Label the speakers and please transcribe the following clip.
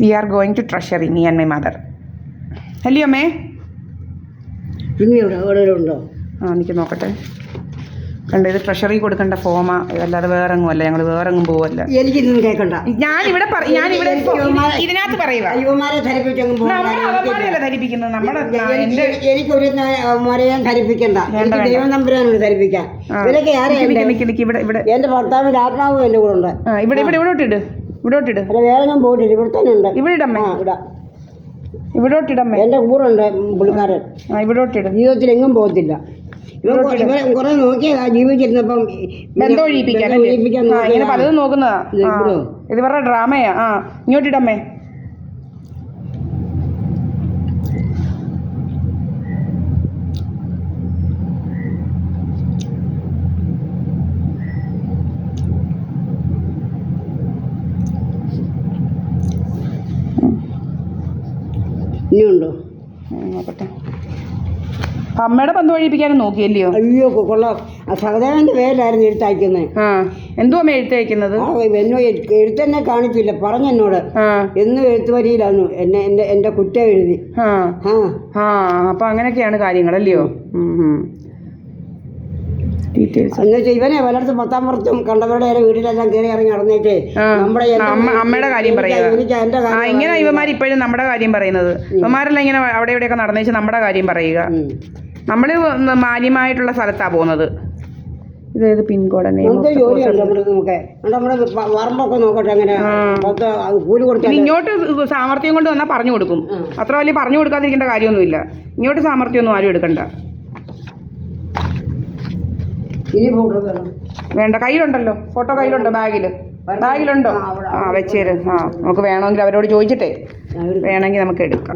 Speaker 1: V are going to treasury, me and my mother. അല്ലയോ അമ്മേ?
Speaker 2: പിന്നെ ഇവിടെ ഉണ്ടോ?
Speaker 1: ആ എനിക്ക് നോക്കട്ടെ. കണ്ടോ, ഇത് ട്രഷറി കൊടുക്കേണ്ട ഫോമാ, അല്ലാതെ വേറെങ്ങും അല്ല. ഞങ്ങൾ വേറെങ്ങും പോവല്ല.
Speaker 2: എനിക്കിതൊന്നും കേൾക്കണ്ട.
Speaker 1: ഞാനിവിടെ ഇതിനകത്ത് പറയുക. നമ്മളല്ല ധരിപ്പിക്കുന്നത്.
Speaker 2: എനിക്കൊരു മരയാൻ ധരിപ്പിക്കണ്ട. ദൈവം നമ്പുരാനോട് ധരിപ്പിക്കാം. ഇവരൊക്കെ
Speaker 1: ഇവിടെ
Speaker 2: എന്റെ ഭർത്താവിന്റെ ആത്മാവും എന്റെ കൂടെ ഉണ്ട്.
Speaker 1: ഇവിടെ ഇവിടോട്ടിട്.
Speaker 2: വേറെ ഞാൻ പോയിട്ടില്ല, ഇവിടെ തന്നെ ഉണ്ട്.
Speaker 1: ഇവിടെ ഇടമ്മേ, ഇവിടോട്ടിടമ്മേ.
Speaker 2: എന്റെ കൂടെ ഉണ്ട് പുള്ളിക്കാരൻ.
Speaker 1: ഇവിടോട്ടിട്.
Speaker 2: ജീവിതത്തിൽ എങ്ങും പോകത്തില്ല. കുറെ നോക്കിയാ ജീവിച്ചിരുന്നപ്പം
Speaker 1: ബന്ധമൊഴിപ്പിക്കാൻ ഇങ്ങനെ പലതും നോക്കുന്നതാ. ഇത് പറഞ്ഞ ഡ്രാമയാ. ഇങ്ങോട്ടിടമ്മേ.
Speaker 2: ഇനിയുണ്ടോ
Speaker 1: നോക്കട്ടെ. അമ്മയുടെ പന്ത് വഴിപ്പിക്കാനും നോക്കിയല്ലയോ?
Speaker 2: അയ്യോ കൊള്ളാം. സഹദേവന്റെ പേരിലായിരുന്നു എഴുത്തയക്കുന്നത്.
Speaker 1: എന്തോ അമ്മ എഴുത്തയക്കുന്നത്?
Speaker 2: എഴുത്തന്നെ കാണിച്ചില്ല, പറഞ്ഞെന്നോട് എന്നും എഴുത്ത് വരിയിലാന്നു എന്റെ കുറ്റം എഴുതി.
Speaker 1: അപ്പൊ അങ്ങനെയൊക്കെയാണ് കാര്യങ്ങളല്ലയോ?
Speaker 2: എന്നുവെച്ചാൽ ഇവനെ പലയിടത്തും 10-ാം പുറത്തും കണ്ടവരുടെ വീട്ടിലെല്ലാം കയറി ഇറങ്ങി നടന്നേറ്റ്
Speaker 1: അമ്മയുടെ കാര്യം പറയുക. ഇങ്ങനെ ഇവന്മാർ ഇപ്പോഴും നമ്മുടെ കാര്യം പറയുന്നത്. ഇവന്മാരെല്ലാം ഇങ്ങനെ അവിടെ ഇവിടെയൊക്കെ നടന്നേച്ച് നമ്മുടെ കാര്യം പറയുക. നമ്മള് മാന്യമായിട്ടുള്ള സ്ഥലത്താ പോകുന്നത്. ഇതേത് പിൻകോഡ് ഇങ്ങോട്ട് സാമർത്ഥ്യം കൊണ്ട് വന്നാൽ പറഞ്ഞു കൊടുക്കും. അത്ര വലിയ പറഞ്ഞു കൊടുക്കാതിരിക്കേണ്ട കാര്യമൊന്നുമില്ല. ഇങ്ങോട്ട് സാമർത്ഥ്യമൊന്നും ആരും എടുക്കണ്ട. വേണ്ട, കയ്യിലുണ്ടല്ലോ ഫോട്ടോ, കയ്യിലുണ്ടോ? ബാഗിലുണ്ടോ? വെച്ചേര്. നമുക്ക് വേണമെങ്കിൽ അവരോട് ചോദിച്ചിട്ടേ വേണമെങ്കിൽ നമുക്ക് എടുക്കാം.